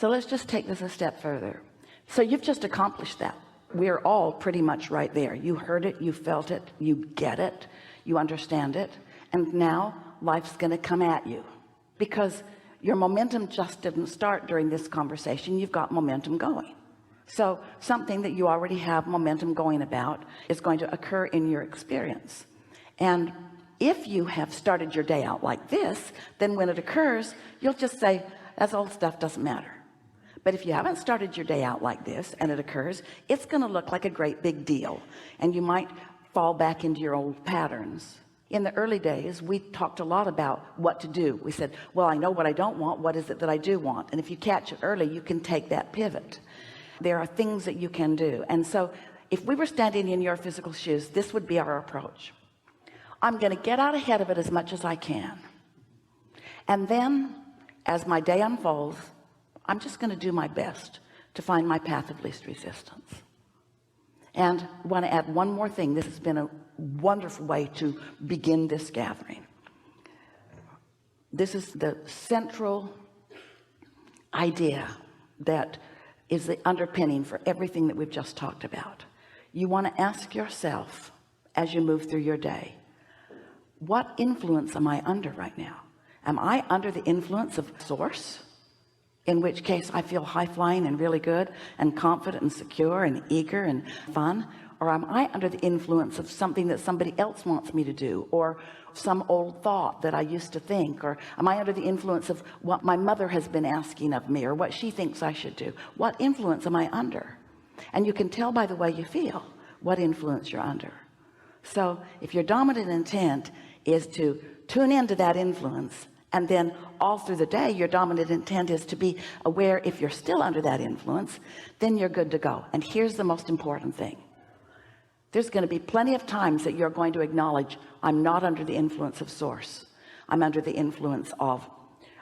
So let's just take this a step further. So you've just accomplished that. We're all pretty much right there. You heard it, you felt it, you get it, you understand it, and now life's going to come at you, because your momentum just didn't start during this conversation. You've got momentum going. So something that you already have momentum going about is going to occur in your experience. And if you have started your day out like this, then when it occurs, you'll just say, that's old stuff, doesn't matter. But if you haven't started your day out like this and it occurs, it's going to look like a great big deal, and you might fall back into your old patterns. In the early days, we talked a lot about what to do. We said, well, I know what I don't want. What is it that I do want? And if you catch it early, you can take that pivot. There are things that you can do. And so if we were standing in your physical shoes, this would be our approach. I'm going to get out ahead of it as much as I can. And then as my day unfolds, I'm just going to do my best to find my path of least resistance. And I want to add one more thing. This has been a wonderful way to begin this gathering. This is the central idea that is the underpinning for everything that we've just talked about. You want to ask yourself as you move through your day, what influence am I under right now? Am I under the influence of source, in which case I feel high-flying and really good and confident and secure and eager and fun? Or am I under the influence of something that somebody else wants me to do, or some old thought that I used to think? Or am I under the influence of what my mother has been asking of me, or what she thinks I should do? What influence am I under? And you can tell by the way you feel what influence you're under. So if your dominant intent is to tune into that influence, and then all through the day your dominant intent is to be aware if you're still under that influence, then you're good to go. And here's the most important thing. There's going to be plenty of times that you're going to acknowledge, I'm not under the influence of source. I'm under the influence of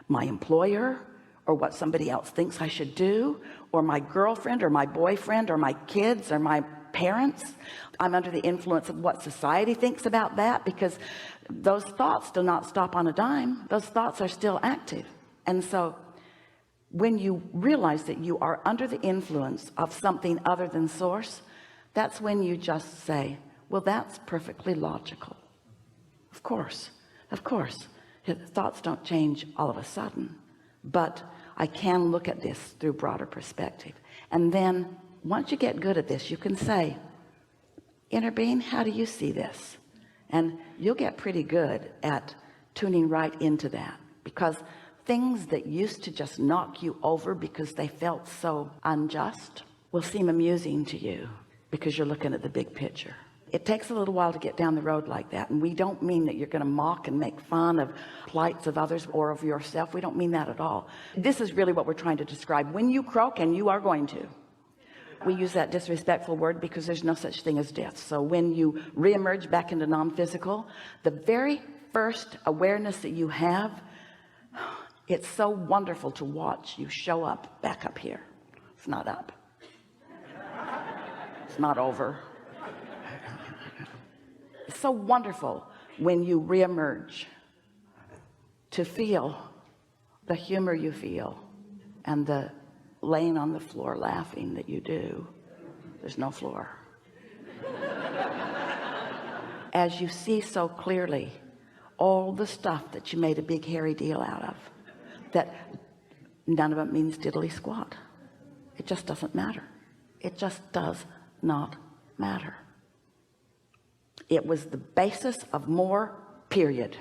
my employer, or what somebody else thinks I should do, or my girlfriend or my boyfriend or my kids or my parents. I'm under the influence of what society thinks about that, because those thoughts do not stop on a dime. Those thoughts are still active. And so when you realize that you are under the influence of something other than source, that's when you just say, well, that's perfectly logical. Of course, thoughts don't change all of a sudden, but I can look at this through broader perspective. And then once you get good at this, you can say, inner being, how do you see this? And you'll get pretty good at tuning right into that, because things that used to just knock you over because they felt so unjust will seem amusing to you, because you're looking at the big picture. It takes a little while to get down the road like that, and we don't mean that you're going to mock and make fun of plights of others or of yourself. We don't mean that at all. This is really what we're trying to describe. When you croak, and you are going to, we use that disrespectful word because there's no such thing as death. So when you reemerge back into non-physical, the very first awareness that you have, it's so wonderful to watch you show up back up here. It's not up. It's not over. It's so wonderful when you reemerge to feel the humor you feel, and the laying on the floor laughing that you do. There's no floor. As you see so clearly all the stuff that you made a big hairy deal out of, that none of it means diddly squat. It just doesn't matter. It just does not matter. It was the basis of more, period.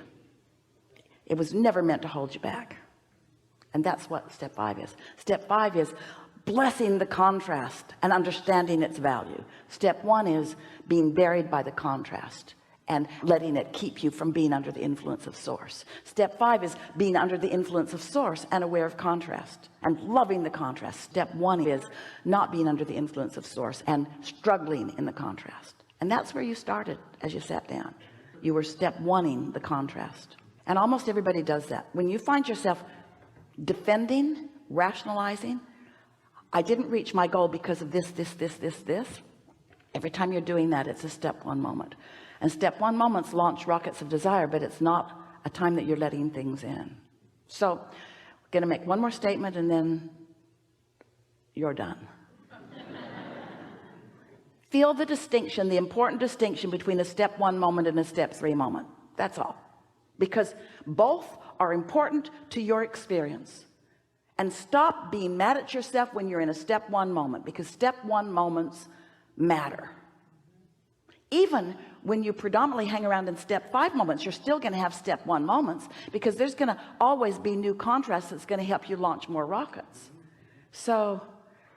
It was never meant to hold you back. And that's what step 5 is. Step 5 is blessing the contrast and understanding its value. Step 1 is being buried by the contrast and letting it keep you from being under the influence of source. Step 5 is being under the influence of source and aware of contrast and loving the contrast. Step 1 is not being under the influence of source and struggling in the contrast. And that's where you started as you sat down. You were step 1ing the contrast. And almost everybody does that. When you find yourself defending, rationalizing, I didn't reach my goal because of this. Every time you're doing that, it's a step 1 moment. And step 1 moments launch rockets of desire, but it's not a time that you're letting things in. So I'm going to make one more statement, and then you're done. Feel the distinction, the important distinction between a step 1 moment and a step 3 moment. That's all, because both are important to your experience. And stop being mad at yourself when you're in a step 1 moment, because step 1 moments matter. Even when you predominantly hang around in step 5 moments, you're still going to have step 1 moments, because there's going to always be new contrast that's going to help you launch more rockets. So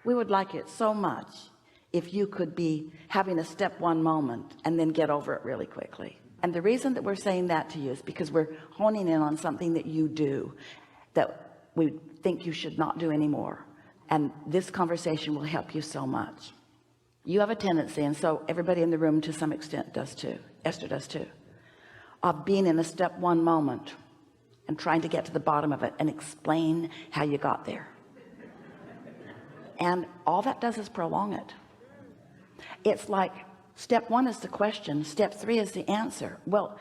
we would like it so much if you could be having a step 1 moment and then get over it really quickly. And the reason that we're saying that to you is because we're honing in on something that you do that we think you should not do anymore. And this conversation will help you so much. You have a tendency, and so everybody in the room to some extent does too, Esther does too, of being in a step 1 moment and trying to get to the bottom of it and explain how you got there. And all that does is prolong it. It's like step 1 is the question, step 3 is the answer. Well,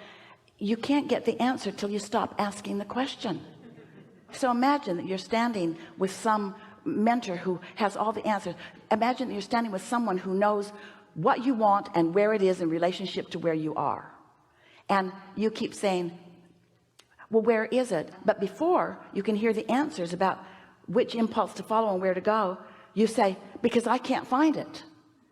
you can't get the answer till you stop asking the question. So imagine that you're standing with some mentor who has all the answers. Imagine that you're standing with someone who knows what you want and where it is in relationship to where you are. And you keep saying, well, where is it? But before you can hear the answers about which impulse to follow and where to go, you say, because I can't find it.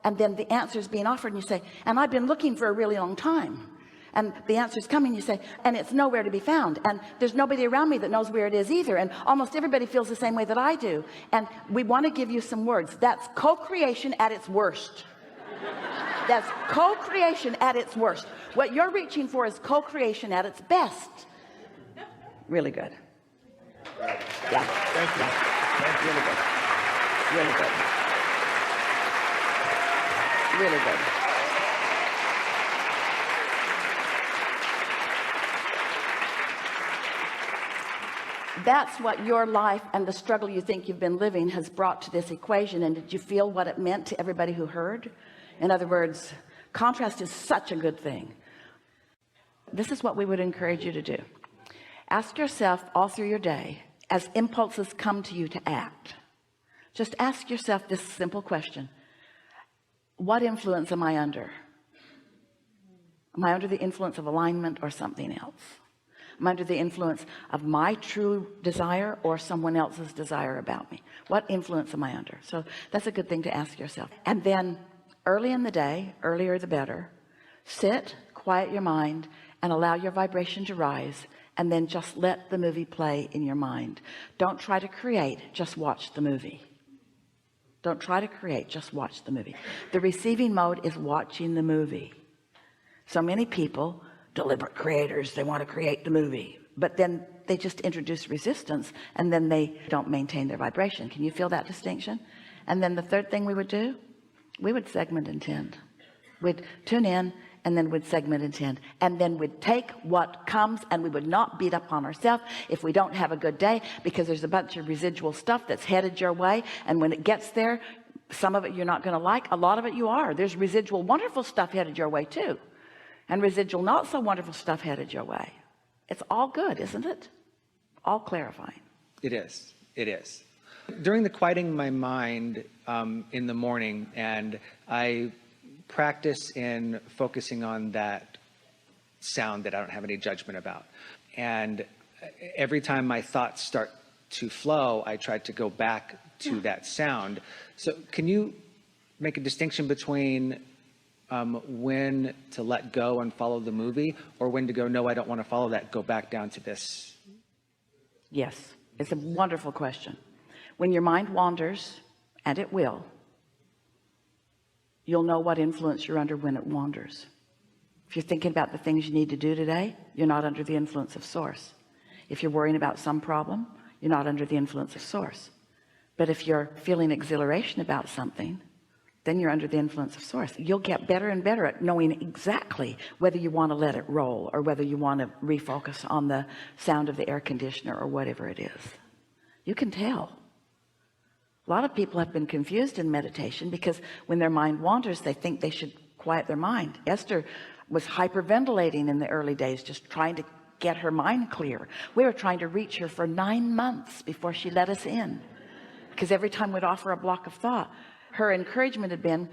And then the answer is being offered, and you say, and I've been looking for a really long time. And the answer is coming, you say, and it's nowhere to be found. And there's nobody around me that knows where it is either. And almost everybody feels the same way that I do. And we want to give you some words. That's co-creation at its worst. That's co-creation at its worst. What you're reaching for is co-creation at its best. Really good. Yeah. Thank you. Thank you. Really good. Really good. Really good. That's what your life and the struggle you think you've been living has brought to this equation. And did you feel what it meant to everybody who heard? In other words, contrast is such a good thing. This is what we would encourage you to do. Ask yourself all through your day, as impulses come to you to act, just ask yourself this simple question: what influence am I under? Am I under the influence of alignment or something else? Am I under the influence of my true desire or someone else's desire about me? What influence am I under? So that's a good thing to ask yourself. And then early in the day, earlier the better, sit, quiet your mind, and allow your vibration to rise, and then just let the movie play in your mind. Don't try to create, just watch the movie. Don't try to create, just watch the movie. The receiving mode is watching the movie. So many people, deliberate creators, they want to create the movie, but then they just introduce resistance, and then they don't maintain their vibration. Can you feel that distinction? And then the third thing we would do, we would segment intend. We'd tune in, and then we'd segment intend, and then we'd take what comes, and we would not beat up on ourselves if we don't have a good day, because there's a bunch of residual stuff that's headed your way, and when it gets there, some of it you're not going to like, a lot of it you are. There's residual wonderful stuff headed your way too, and residual not so wonderful stuff headed your way. It's all good, isn't it? All clarifying. It is. It is. During the quieting my mind in the morning, and I practice in focusing on that sound that I don't have any judgment about. And every time my thoughts start to flow, I try to go back to that sound. So can you make a distinction between when to let go and follow the movie, or when to go, no, I don't want to follow that, go back down to this? Yes, it's a wonderful question. When your mind wanders, and it will, you'll know what influence you're under when it wanders. If you're thinking about the things you need to do today, you're not under the influence of source. If you're worrying about some problem, you're not under the influence of source. But if you're feeling exhilaration about something, then you're under the influence of source. You'll get better and better at knowing exactly whether you want to let it roll, or whether you want to refocus on the sound of the air conditioner, or whatever it is. You can tell. A lot of people have been confused in meditation because when their mind wanders, they think they should quiet their mind. Esther was hyperventilating in the early days, just trying to get her mind clear. We were trying to reach her for 9 months before she let us in, because every time we'd offer a block of thought, her encouragement had been,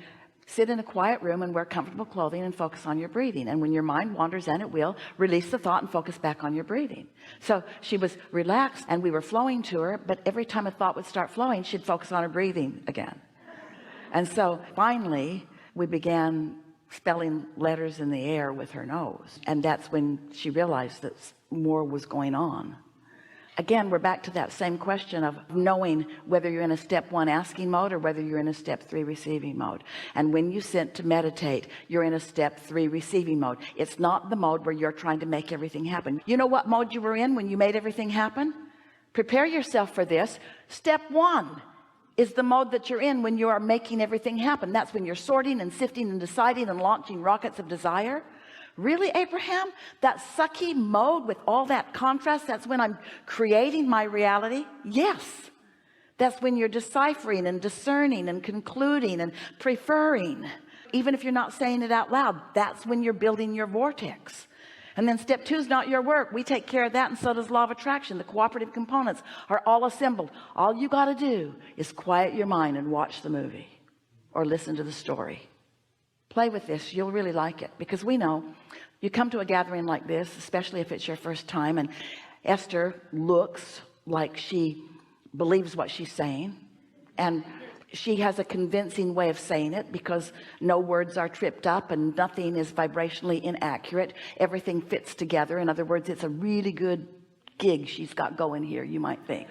sit in a quiet room and wear comfortable clothing and focus on your breathing. And when your mind wanders, and it will, release the thought and focus back on your breathing. So she was relaxed and we were flowing to her, but every time a thought would start flowing, she'd focus on her breathing again. And so finally we began spelling letters in the air with her nose. And that's when she realized that more was going on. Again, we're back to that same question of knowing whether you're in a step 1 asking mode or whether you're in a step 3 receiving mode. And when you sit to meditate, you're in a step 3 receiving mode. It's not the mode where you're trying to make everything happen. You know what mode you were in when you made everything happen? Prepare yourself for this. Step 1 is the mode that you're in when you are making everything happen. That's when you're sorting and sifting and deciding and launching rockets of desire. Really, Abraham, that sucky mode with all that contrast, that's when I'm creating my reality? Yes. That's when you're deciphering and discerning and concluding and preferring. Even if you're not saying it out loud, that's when you're building your vortex. And then step 2 is not your work. We take care of that, and so does law of attraction. The cooperative components are all assembled. All you got to do is quiet your mind and watch the movie or listen to the story. Play with this. You'll really like it, because we know you come to a gathering like this, especially if it's your first time, and Esther looks like she believes what she's saying, and she has a convincing way of saying it because no words are tripped up and nothing is vibrationally inaccurate. Everything fits together. In other words, it's a really good gig she's got going here, you might think.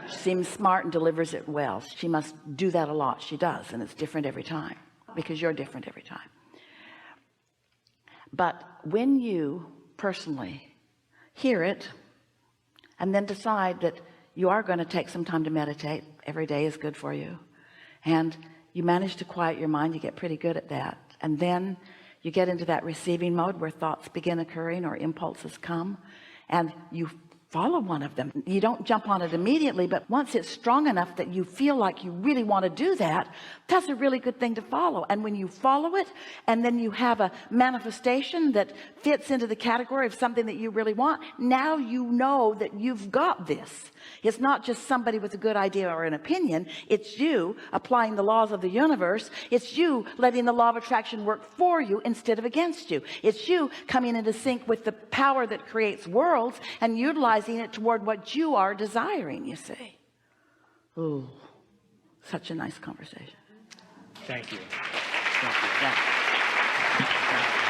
She seems smart and delivers it well. She must do that a lot. She does, and it's different every time, because you're different every time. But when you personally hear it and then decide that you are going to take some time to meditate, every day is good for you, and you manage to quiet your mind, you get pretty good at that, and then you get into that receiving mode where thoughts begin occurring or impulses come, and you follow one of them. You don't jump on it immediately, but once it's strong enough that you feel like you really want to do that, that's a really good thing to follow. And when you follow it and then you have a manifestation that fits into the category of something that you really want, now you know that you've got this. It's not just somebody with a good idea or an opinion. It's you applying the laws of the universe. It's you letting the law of attraction work for you instead of against you. It's you coming into sync with the power that creates worlds and utilizing it toward what you are desiring, you see. Ooh, such a nice conversation. Thank you. Yeah.